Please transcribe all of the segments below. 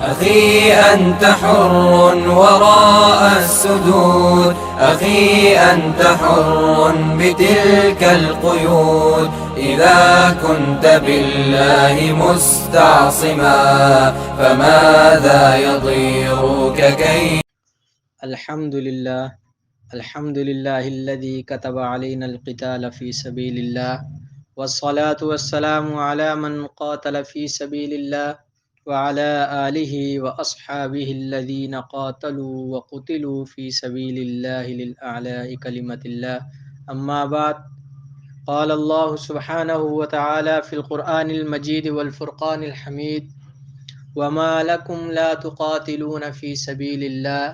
أخي أنت حر وراء السدود، أخي أنت حر بتلك القيود، إذا كنت بالله مستعصما فماذا يضيرك كي الحمد للہ الذي كتب علينا القتال في سبيل الله، والصلاة والسلام على من قاتل في سبيل الله وعلى آله وأصحابه الذين قاتلوا وقتلوا في سبيل الله للأعلاء كلمة الله. أما بعد، قال الله سبحانه وتعالى في القرآن المجيد والفرقان الحميد: وما لكم لا تقاتلون في سبيل الله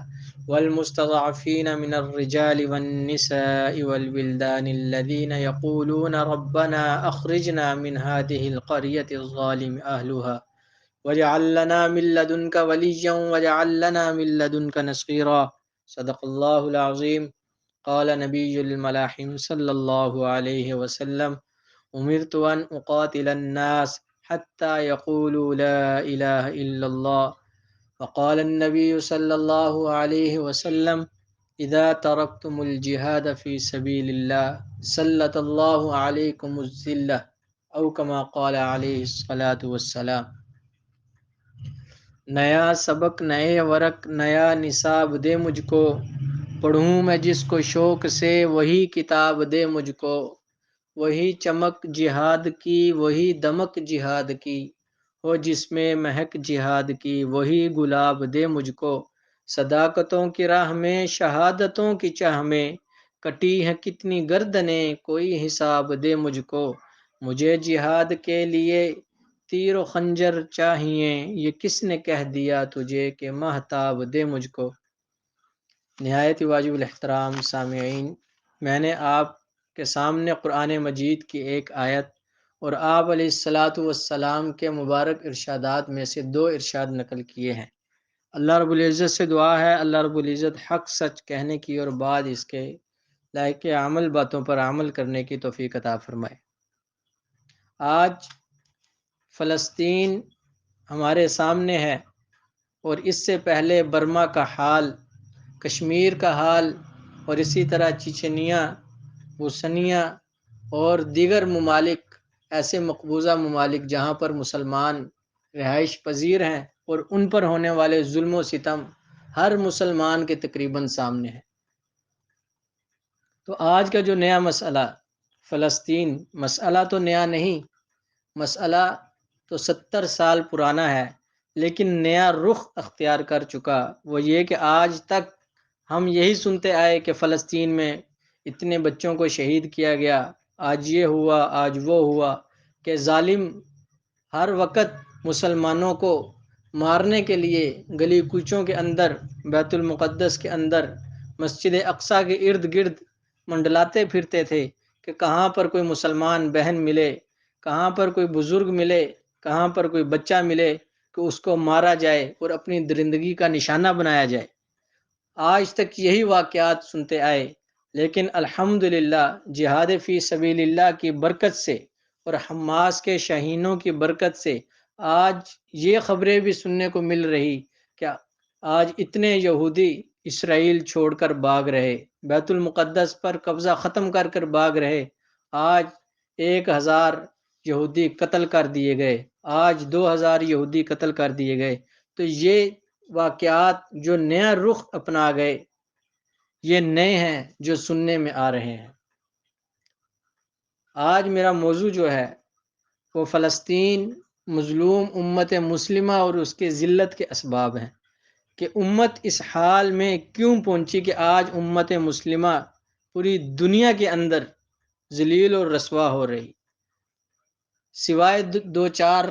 والمستضعفين من الرجال والنساء والولدان الذين يقولون ربنا أخرجنا من هذه القرية الظالم أهلها واجعل لنا من لدنك وليا واجعل لنا من لدنك نصيرا. صدق الله العظيم. قال نبي الملاحم صلى الله عليه وسلم: أمرت أن أقاتل الناس حتى يقولوا لا إله إلا الله. وقال النبي صلى الله عليه وسلم: إذا تركتم الجهاد في سبيل الله سلط الله عليكم الذلة، أو كما قال عليه الصلاة والسلام. نیا سبق نئے ورق نیا نصاب دے مجھ کو، پڑھوں میں جس کو شوق سے وہی کتاب دے مجھ کو، وہی چمک جہاد کی وہی دمک جہاد کی، ہو جس میں مہک جہاد کی وہی گلاب دے مجھ کو، صداقتوں کی راہ میں شہادتوں کی چاہ میں کٹی ہیں کتنی گردنیں کوئی حساب دے مجھ کو، مجھے جہاد کے لیے تیر و خنجر چاہیے، یہ کس نے کہہ دیا تجھے کہ مہتاب دے مجھ کو۔ نہایت واجب الاحترام سامعین، میں نے آپ کے سامنے قرآن مجید کی ایک آیت اور آپ علیہ الصلاۃ والسلام کے مبارک ارشادات میں سے دو ارشاد نقل کیے ہیں۔ اللہ رب العزت سے دعا ہے اللہ رب العزت حق سچ کہنے کی اور بعد اس کے لائق عمل باتوں پر عمل کرنے کی توفیق عطا فرمائے۔ آج فلسطین ہمارے سامنے ہے، اور اس سے پہلے برما کا حال، کشمیر کا حال، اور اسی طرح چچنیا، بوسنیا اور دیگر ممالک، ایسے مقبوضہ ممالک جہاں پر مسلمان رہائش پذیر ہیں، اور ان پر ہونے والے ظلم و ستم ہر مسلمان کے تقریباً سامنے ہے۔ تو آج کا جو نیا مسئلہ فلسطین، مسئلہ تو نیا نہیں، مسئلہ تو 70 سال پرانا ہے، لیکن نیا رخ اختیار کر چکا۔ وہ یہ کہ آج تک ہم یہی سنتے آئے کہ فلسطین میں اتنے بچوں کو شہید کیا گیا، آج یہ ہوا، آج وہ ہوا، کہ ظالم ہر وقت مسلمانوں کو مارنے کے لیے گلی کوچوں کے اندر، بیت المقدس کے اندر، مسجد اقصیٰ کے ارد گرد منڈلاتے پھرتے تھے کہ کہاں پر کوئی مسلمان بہن ملے، کہاں پر کوئی بزرگ ملے، کہاں پر کوئی بچہ ملے کہ اس کو مارا جائے اور اپنی درندگی کا نشانہ بنایا جائے۔ آج تک یہی واقعات سنتے آئے، لیکن الحمدللہ جہاد فی سبیل اللہ کی برکت سے اور حماس کے شہینوں کی برکت سے آج یہ خبریں بھی سننے کو مل رہی کہ آج اتنے یہودی اسرائیل چھوڑ کر بھاگ رہے، بیت المقدس پر قبضہ ختم کر کر بھاگ رہے، آج 1000 یہودی قتل کر دیے گئے، آج 2000 یہودی قتل کر دیے گئے۔ تو یہ واقعات جو نیا رخ اپنا گئے، یہ نئے ہیں جو سننے میں آ رہے ہیں۔ آج میرا موضوع جو ہے وہ فلسطین، مظلوم امت مسلمہ اور اس کے ذلت کے اسباب ہیں، کہ امت اس حال میں کیوں پہنچی کہ آج امت مسلمہ پوری دنیا کے اندر ذلیل اور رسوا ہو رہی، سوائے دو چار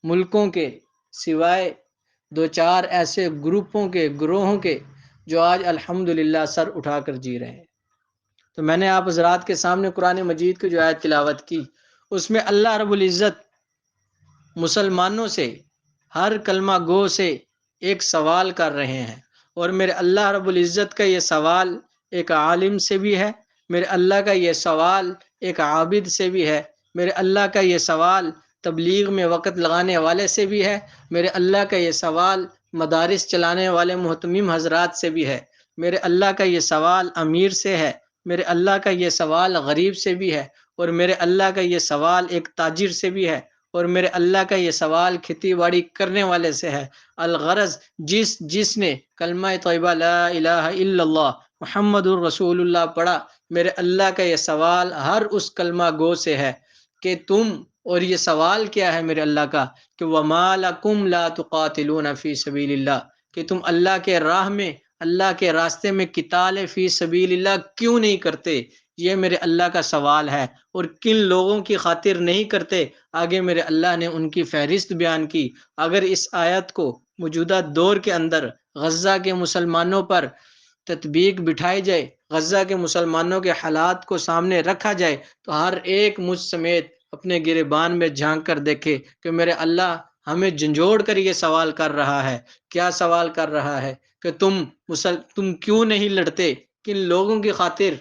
ملکوں کے، سوائے دو چار ایسے گروپوں کے، گروہوں کے جو آج الحمدللہ سر اٹھا کر جی رہے ہیں۔ تو میں نے آپ حضرات کے سامنے قرآن مجید کی جو آیت تلاوت کی، اس میں اللہ رب العزت مسلمانوں سے، ہر کلمہ گو سے ایک سوال کر رہے ہیں، اور میرے اللہ رب العزت کا یہ سوال ایک عالم سے بھی ہے، میرے اللہ کا یہ سوال ایک عابد سے بھی ہے، میرے اللہ کا یہ سوال تبلیغ میں وقت لگانے والے سے بھی ہے، میرے اللہ کا یہ سوال مدارس چلانے والے محتمم حضرات سے بھی ہے، میرے اللہ کا یہ سوال امیر سے ہے، میرے اللہ کا یہ سوال غریب سے بھی ہے، اور میرے اللہ کا یہ سوال ایک تاجر سے بھی ہے، اور میرے اللہ کا یہ سوال کھیتی باڑی کرنے والے سے ہے۔ الغرض جس نے کلمہ طیبہ لا الہ الا اللہ محمد الرسول اللہ پڑھا، میرے اللہ کا یہ سوال ہر اس کلمہ گو سے ہے کہ تم، اور یہ سوال کیا ہے میرے اللہ کا کہ وَمَا لَكُمْ لَا تُقَاتِلُونَ فِي سَبِيلِ اللَّهِ، کہ تم اللہ کے راہ میں، اللہ کے راستے میں قتال فی سبیل اللہ کیوں نہیں کرتے؟ یہ میرے اللہ کا سوال ہے، اور کن لوگوں کی خاطر نہیں کرتے؟ آگے میرے اللہ نے ان کی فہرست بیان کی۔ اگر اس آیت کو موجودہ دور کے اندر غزہ کے مسلمانوں پر تطبیق بٹھائی جائے، غزہ کے مسلمانوں کے حالات کو سامنے رکھا جائے، تو ہر ایک مجھ سمیت اپنے گریبان میں جھانک کر دیکھے کہ میرے اللہ ہمیں جھنجھوڑ کر یہ سوال کر رہا ہے۔ کیا سوال کر رہا ہے؟ کہ تم کیوں نہیں لڑتے؟ کن لوگوں کی خاطر؟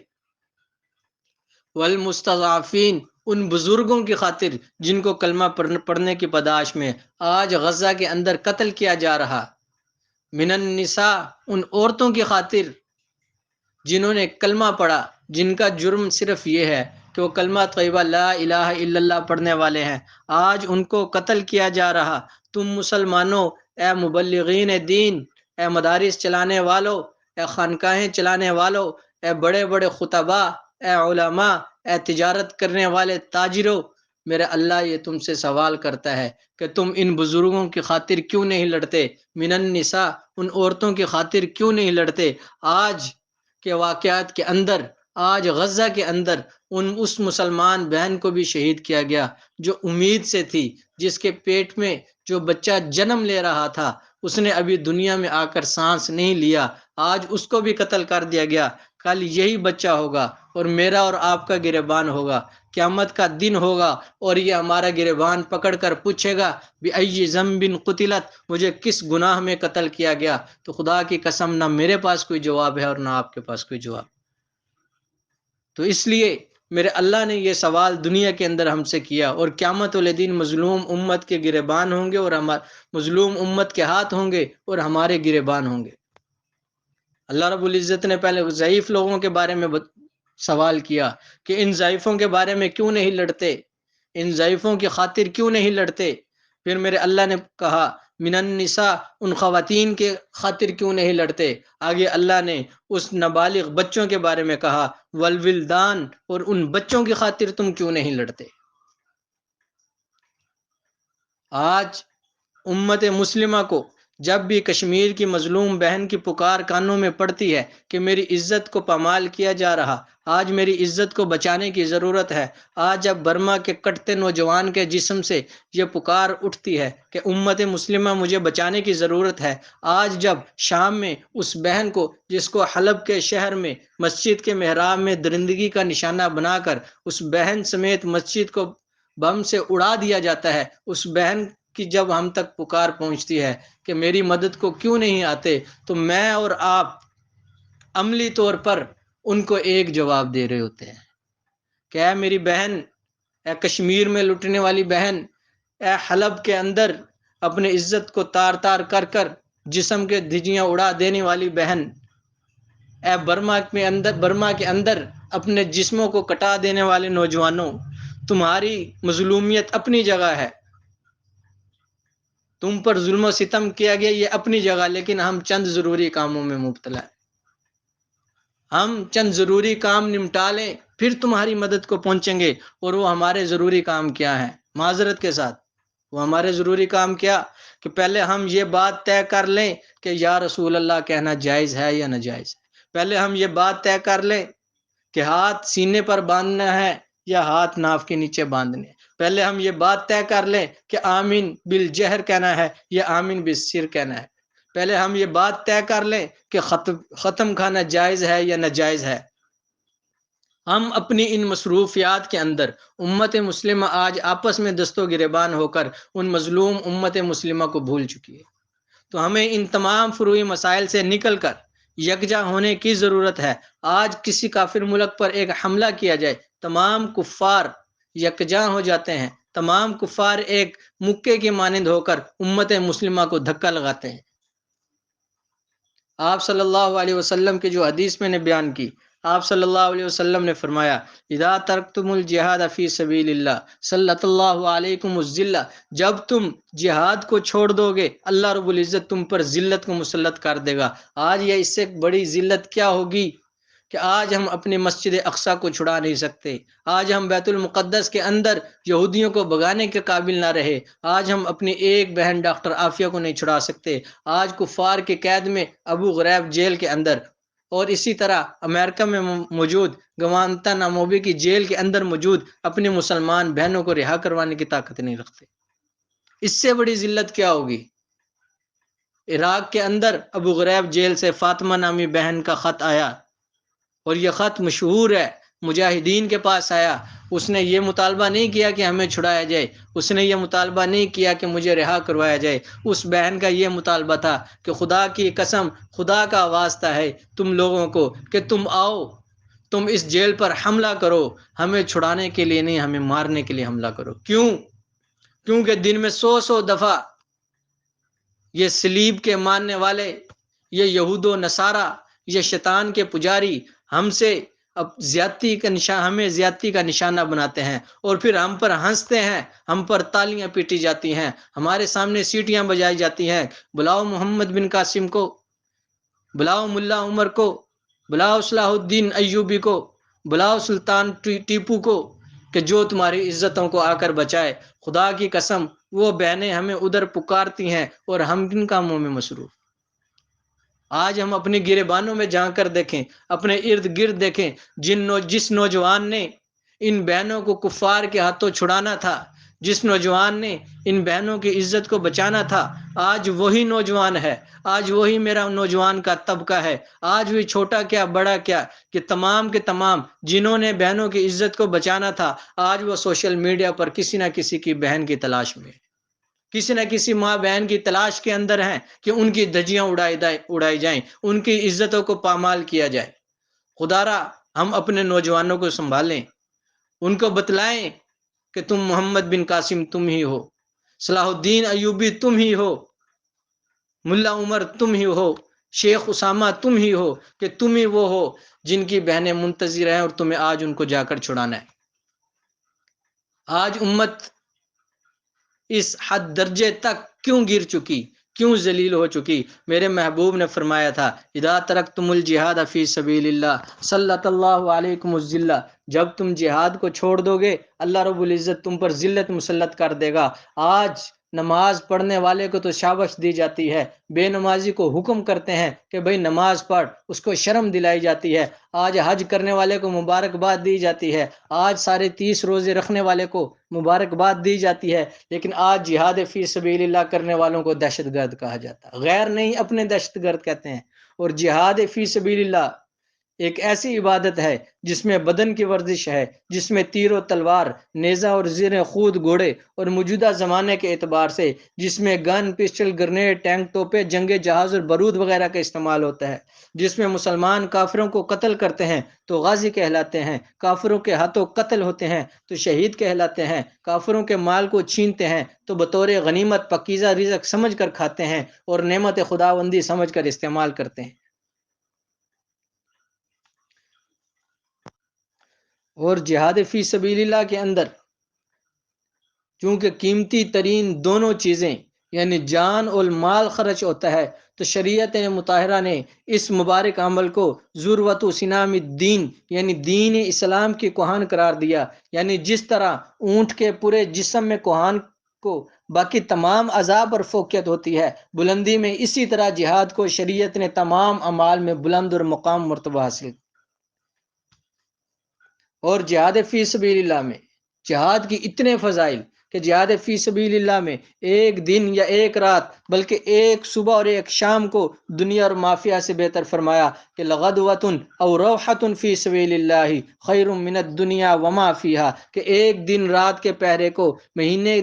والمستضعفین، ان بزرگوں کی خاطر جن کو کلمہ پڑھنے کی پاداش میں آج غزہ کے اندر قتل کیا جا رہا۔ من النساء، ان عورتوں کی خاطر جنہوں نے کلمہ پڑھا، جن کا جرم صرف یہ ہے کہ وہ کلمہ طیبہ لا الہ الا اللہ پڑھنے والے ہیں، آج ان کو قتل کیا جا رہا۔ تم مسلمانوں، اے مبلغین دین، اے مدارس چلانے والوں، اے خانقاہیں چلانے والوں، اے بڑے بڑے خطبا، اے علماء، اے تجارت کرنے والے تاجروں، میرا اللہ یہ تم سے سوال کرتا ہے کہ تم ان بزرگوں کی خاطر کیوں نہیں لڑتے؟ من النساء، ان عورتوں کی خاطر کیوں نہیں لڑتے؟ آج کے واقعات کے اندر، آج غزہ کے اندر اس مسلمان بہن کو بھی شہید کیا گیا جو امید سے تھی، جس کے پیٹ میں جو بچہ جنم لے رہا تھا، اس نے ابھی دنیا میں آ کر سانس نہیں لیا، آج اس کو بھی قتل کر دیا گیا۔ کل یہی بچہ ہوگا اور میرا اور آپ کا گریبان ہوگا، قیامت کا دن ہوگا، اور یہ ہمارا گریبان پکڑ کر پوچھے گا بِأَيِّ ذَنبٍ قُتِلَتْ، مجھے کس گناہ میں قتل کیا گیا؟ تو خدا کی قسم نہ میرے پاس کوئی جواب ہے اور نہ آپ کے پاس کوئی جواب۔ تو اس لیے میرے اللہ نے یہ سوال دنیا کے اندر ہم سے کیا، اور قیامت والے دن مظلوم امت کے گریبان ہوں گے، اور مظلوم امت کے ہاتھ ہوں گے اور ہمارے گریبان ہوں گے۔ اللہ رب العزت نے پہلے ضعیف لوگوں کے بارے میں سوال کیا کہ ان ضعیفوں کے بارے میں کیوں نہیں لڑتے؟ ان ضعیفوں کی خاطر کیوں نہیں لڑتے؟ پھر میرے اللہ نے کہا من النساء، ان خواتین کے خاطر کیوں نہیں لڑتے؟ آگے اللہ نے اس نابالغ بچوں کے بارے میں کہا والولدان، اور ان بچوں کی خاطر تم کیوں نہیں لڑتے؟ آج امت مسلمہ کو جب بھی کشمیر کی مظلوم بہن کی پکار کانوں میں پڑتی ہے کہ میری عزت کو پامال کیا جا رہا، آج میری عزت کو بچانے کی ضرورت ہے، آج جب برما کے کٹتے نوجوان کے جسم سے یہ پکار اٹھتی ہے کہ امت مسلمہ مجھے بچانے کی ضرورت ہے، آج جب شام میں اس بہن کو، جس کو حلب کے شہر میں مسجد کے محراب میں درندگی کا نشانہ بنا کر اس بہن سمیت مسجد کو بم سے اڑا دیا جاتا ہے، اس بہن کی جب ہم تک پکار پہنچتی ہے کہ میری مدد کو کیوں نہیں آتے، تو میں اور آپ عملی طور پر ان کو ایک جواب دے رہے ہوتے ہیں کہ اے میری بہن، اے کشمیر میں لٹنے والی بہن، اے حلب کے اندر اپنے عزت کو تار تار کر کر جسم کے دھجیاں اڑا دینے والی بہن، اے برما کے اندر اپنے جسموں کو کٹا دینے والے نوجوانوں، تمہاری مظلومیت اپنی جگہ ہے، تم پر ظلم و ستم کیا گیا یہ اپنی جگہ، لیکن ہم چند ضروری کاموں میں مبتلا ہیں۔ ہم چند ضروری کام نمٹا لیں پھر تمہاری مدد کو پہنچیں گے، اور وہ ہمارے ضروری کام کیا ہیں؟ معذرت کے ساتھ وہ ہمارے ضروری کام کیا کہ پہلے ہم یہ بات طے کر لیں کہ یا رسول اللہ کہنا جائز ہے یا ناجائز ہے، پہلے ہم یہ بات طے کر لیں کہ ہاتھ سینے پر باندھنا ہے یا ہاتھ ناف کے نیچے باندھنے، پہلے ہم یہ بات طے کر لیں کہ آمین بالجہر کہنا ہے یا آمین بالسر کہنا ہے، پہلے ہم یہ بات طے کر لیں کہ ختم کھانا جائز ہے یا ناجائز ہے۔ ہم اپنی ان مصروفیات کے اندر امت مسلمہ آج آپس میں دست و گریبان ہو کر ان مظلوم امت مسلمہ کو بھول چکی ہے۔ تو ہمیں ان تمام فروعی مسائل سے نکل کر یکجا ہونے کی ضرورت ہے۔ آج کسی کافر ملک پر ایک حملہ کیا جائے، تمام کفار یکجا ہو جاتے ہیں، تمام کفار ایک مکے کی مانند ہو کر امت مسلمہ کو دھکا لگاتے ہیں۔ آپ صلی اللہ علیہ وسلم کی جو حدیث میں نے بیان کی، آپ صلی اللہ علیہ وسلم نے فرمایا اذا ترکتم الجہاد فی سبیل اللہ سلط اللہ علیکم الذلہ، جب تم جہاد کو چھوڑ دو گے اللہ رب العزت تم پر ذلت کو مسلط کر دے گا۔ آج یہ اس سے بڑی ذلت کیا ہوگی کہ آج ہم اپنی مسجد اقصیٰ کو چھڑا نہیں سکتے، آج ہم بیت المقدس کے اندر یہودیوں کو بھگانے کے قابل نہ رہے، آج ہم اپنی ایک بہن ڈاکٹر عافیہ کو نہیں چھڑا سکتے، آج کفار کے قید میں ابو غریب جیل کے اندر، اور اسی طرح امریکہ میں موجود گوانتانامو کی جیل کے اندر موجود اپنی مسلمان بہنوں کو رہا کروانے کی طاقت نہیں رکھتے۔ اس سے بڑی ذلت کیا ہوگی؟ عراق کے اندر ابو غریب جیل سے فاطمہ نامی بہن کا خط آیا، اور یہ خط مشہور ہے، مجاہدین کے پاس آیا۔ اس نے یہ مطالبہ نہیں کیا کہ ہمیں چھڑایا جائے، اس نے یہ مطالبہ نہیں کیا کہ مجھے رہا کروایا جائے، اس بہن کا یہ مطالبہ تھا کہ خدا کی قسم، خدا کا واسطہ ہے تم لوگوں کو کہ تم آؤ، تم اس جیل پر حملہ کرو، ہمیں چھڑانے کے لیے نہیں، ہمیں مارنے کے لیے حملہ کرو۔ کیوں؟ کیونکہ دن میں 100 دفعہ یہ صلیب کے ماننے والے، یہ یہود و نصارہ، یہ شیطان کے پجاری ہم سے اب ہمیں زیادتی کا نشانہ بناتے ہیں، اور پھر ہم پر ہنستے ہیں، ہم پر تالیاں پیٹی جاتی ہیں، ہمارے سامنے سیٹیاں بجائی جاتی ہیں، بلاؤ محمد بن قاسم کو، بلاؤ ملا عمر کو، بلاؤ صلاح الدین ایوبی کو، بلاؤ سلطان ٹیپو کو کہ جو تمہاری عزتوں کو آ کر بچائے۔ خدا کی قسم وہ بہنیں ہمیں ادھر پکارتی ہیں اور ہم کن کاموں میں مصروف۔ آج ہم اپنے گریبانوں میں جا کر دیکھیں، اپنے ارد گرد دیکھیں، جس نوجوان نے ان بہنوں کو کفار کے ہاتھوں چھڑانا تھا، جس نوجوان نے ان بہنوں کی عزت کو بچانا تھا، آج وہی نوجوان ہے، آج وہی میرا نوجوان کا طبقہ ہے، آج بھی چھوٹا کیا بڑا کیا کہ تمام کے تمام جنہوں نے بہنوں کی عزت کو بچانا تھا، آج وہ سوشل میڈیا پر کسی نہ کسی کی بہن کی تلاش میں، کسی نہ کسی ماں بہن کی تلاش کے اندر ہیں کہ ان کی دھجیاں اڑائی جائیں، ان کی عزتوں کو پامال کیا جائے۔ خدارا ہم اپنے نوجوانوں کو سنبھالیں، ان کو بتلائیں کہ تم محمد بن قاسم تم ہی ہو، صلاح الدین ایوبی تم ہی ہو، ملا عمر تم ہی ہو، شیخ اسامہ تم ہی ہو، کہ تم ہی وہ ہو جن کی بہنیں منتظر ہیں اور تمہیں آج ان کو جا کر چھڑانا ہے۔ آج امت اس حد درجے تک کیوں گر چکی، کیوں ذلیل ہو چکی؟ میرے محبوب نے فرمایا تھا اذا ترکتم الجہاد فی سبیل اللہ سلط اللہ علیکم الذلہ، جب تم جہاد کو چھوڑ دو گے اللہ رب العزت تم پر ذلت مسلط کر دے گا۔ آج نماز پڑھنے والے کو تو شاباش دی جاتی ہے، بے نمازی کو حکم کرتے ہیں کہ بھئی نماز پڑھ، اس کو شرم دلائی جاتی ہے۔ آج حج کرنے والے کو مبارکباد دی جاتی ہے، آج سارے 30 روزے رکھنے والے کو مبارکباد دی جاتی ہے، لیکن آج جہاد فی سبیل اللہ کرنے والوں کو دہشت گرد کہا جاتا ہے، غیر نہیں اپنے دہشت گرد کہتے ہیں۔ اور جہاد فی سبیل اللہ ایک ایسی عبادت ہے جس میں بدن کی ورزش ہے، جس میں تیر و تلوار، نیزہ اور زیر خود گھوڑے، اور موجودہ زمانے کے اعتبار سے جس میں گن، پسٹل، گرنیڈ، ٹینک، توپیں، جنگی جہاز اور بارود وغیرہ کا استعمال ہوتا ہے، جس میں مسلمان کافروں کو قتل کرتے ہیں تو غازی کہلاتے ہیں، کافروں کے ہاتھوں قتل ہوتے ہیں تو شہید کہلاتے ہیں، کافروں کے مال کو چھینتے ہیں تو بطور غنیمت پکیزہ رزق سمجھ کر کھاتے ہیں اور نعمت خداوندی سمجھ کر استعمال کرتے ہیں۔ اور جہاد فی سبیل اللہ کے اندر چونکہ قیمتی ترین دونوں چیزیں یعنی جان اور مال خرچ ہوتا ہے، تو شریعت مطہرہ نے اس مبارک عمل کو ذروۃ سنام الدین یعنی دین اسلام کی کوہان قرار دیا۔ یعنی جس طرح اونٹ کے پورے جسم میں کوہان کو باقی تمام اعضاء پر فوقیت ہوتی ہے، بلندی میں، اسی طرح جہاد کو شریعت نے تمام اعمال میں بلند اور مقام مرتبہ حاصل۔ اور جہاد فی سبیل اللہ میں جہاد کی اتنے فضائل کہ جہاد فی سبیل اللہ میں ایک دن یا ایک رات بلکہ ایک صبح اور ایک شام کو دنیا اور مافیا سے بہتر فرمایا کہ لغدوۃ او روحۃ فی سبیل اللہ خیر من الدنیا وما فیہا، کہ ایک دن رات کے پہرے کو مہینے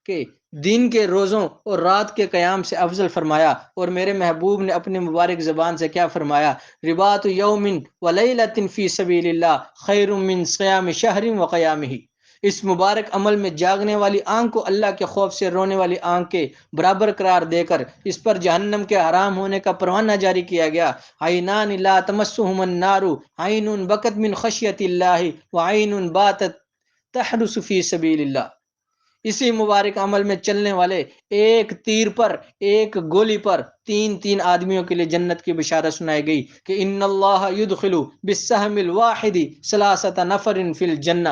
کے دن کے روزوں اور رات کے قیام سے افضل فرمایا۔ اور میرے محبوب نے اپنے مبارک زبان سے کیا فرمایا؟ رباط یوم و لیلۃ فی سبیل اللہ خیر من صیام شہر و قیامہ، اس مبارک عمل میں جاگنے والی آنکھ کو اللہ کے خوف سے رونے والی آنکھ کے برابر قرار دے کر اس پر جہنم کے حرام ہونے کا پروانہ جاری کیا گیا۔ عینان لا تمسہم النار، عین بکت من خشیت اللہ وعین باتت تحرس فی سبیل اللہ۔ اسی مبارک عمل میں چلنے والے ایک تیر پر، ایک گولی پر تین آدمیوں کے لیے جنت کی بشارت سنائی گئی کہ ان اللہ یدخل بالسہم الواحد ثلاثۃ نفر فی الجنہ۔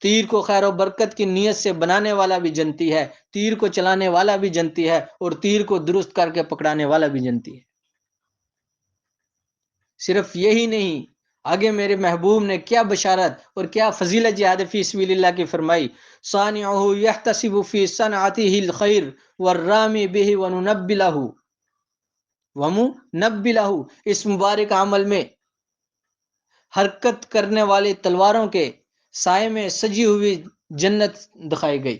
تیر کو خیر و برکت کی نیت سے بنانے والا بھی جنتی ہے، تیر کو چلانے والا بھی جنتی ہے، اور تیر کو درست کر کے پکڑانے والا بھی جنتی ہے۔ صرف یہی نہیں، آگے میرے محبوب نے کیا بشارت اور کیا فضیلت جہاد فی سبیل اللہ کی فرمائی۔ صانعہ یحتسب فی صنعتہ الخیر والرامی بہ وننبہ لہ۔ اس مبارک عمل میں حرکت کرنے والے تلواروں کے سائے میں سجی ہوئی جنت دکھائی گئی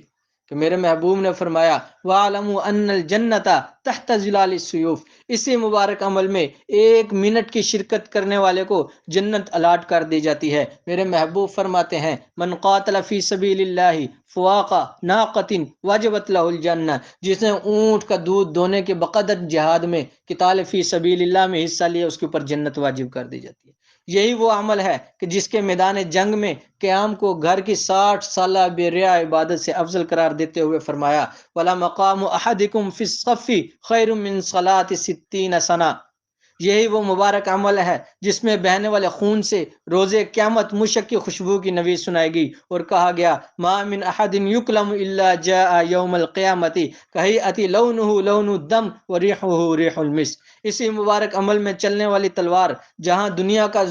کہ میرے محبوب نے فرمایا وَاعْلَمُوا أَنَّ الْجَنَّةَ تَحْتَ ظِلَالِ السُّيُوفِ۔ اسی مبارک عمل میں 1 منٹ کی شرکت کرنے والے کو جنت الاٹ کر دی جاتی ہے۔ میرے محبوب فرماتے ہیں من قاتل فی سبیل اللہ فواق ناقۃ وجبت لہ الجنہ۔ جس نے اونٹ کا دودھ دونے کے بقدر جہاد میں قتال فی سبیل اللہ میں حصہ لیا، اس کے اوپر جنت واجب کر دی جاتی ہے۔ یہی وہ عمل ہے کہ جس کے میدان جنگ میں قیام کو گھر کی 60 سالہ بے ریا عبادت سے افضل قرار دیتے ہوئے فرمایا وَلَمَقَامُ أَحَدِكُمْ فِي الصَّفِّ خَيْرٌ مِّن صَلَاةِ 60 سنہ۔ یہی وہ مبارک عمل ہے جس میں بہنے والے خون سے روزے قیامت مشک کی خوشبو کی نوید سنائی گئی اور کہا گیا ما من احد یکلم الا جاء یوم القیامت کہیئت لونہ لون الدم وریحہ ریح المسک۔ اسی مبارک عمل میں چلنے والی تلوار جہاں دنیا کے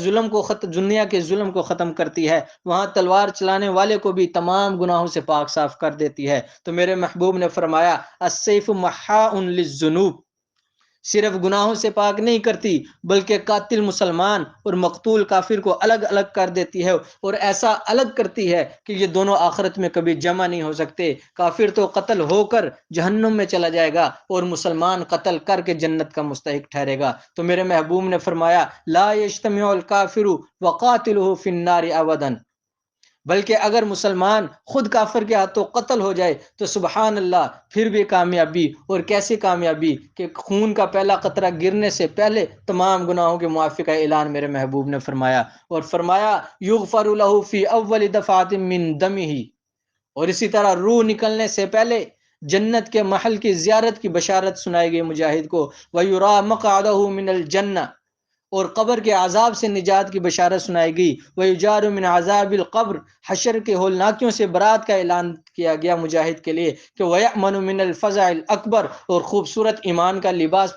ظلم کو ختم کرتی ہے، وہاں تلوار چلانے والے کو بھی تمام گناہوں سے پاک صاف کر دیتی ہے۔ تو میرے محبوب نے فرمایا السیف محاء للذنوب، صرف گناہوں سے پاک نہیں کرتی بلکہ قاتل مسلمان اور مقتول کافر کو الگ الگ کر دیتی ہے، اور ایسا الگ کرتی ہے کہ یہ دونوں آخرت میں کبھی جمع نہیں ہو سکتے۔ کافر تو قتل ہو کر جہنم میں چلا جائے گا اور مسلمان قتل کر کے جنت کا مستحق ٹھہرے گا۔ تو میرے محبوب نے فرمایا لا یجتمع الکافر وقاتلہ فی النار ابدا، بلکہ اگر مسلمان خود کافر کے ہاتھوں قتل ہو جائے تو سبحان اللہ پھر بھی کامیابی، اور کیسی کامیابی کہ خون کا پہلا قطرہ گرنے سے پہلے تمام گناہوں کے معافی کا اعلان میرے محبوب نے فرمایا، اور فرمایا یغفر لہ فی اول دفعۃ من دمہ، اور اسی طرح روح نکلنے سے پہلے جنت کے محل کی زیارت کی بشارت سنائی گئی مجاہد کو، ویرا مقعدہ من الجنہ، اور قبر کے عذاب سے نجات کی بشارت سنائی گئی، وَيُجَارُ مِنْ عَذَابِ الْقَبْرِ، حشر کے ہولناکیوں سے برات کا اعلان کیا گیا مجاہد کے لیے کہ وَيَأْمَنُ مِنَ الْفَزَعِ الْأَكْبَرِ، اور خوبصورت ایمان کا لباس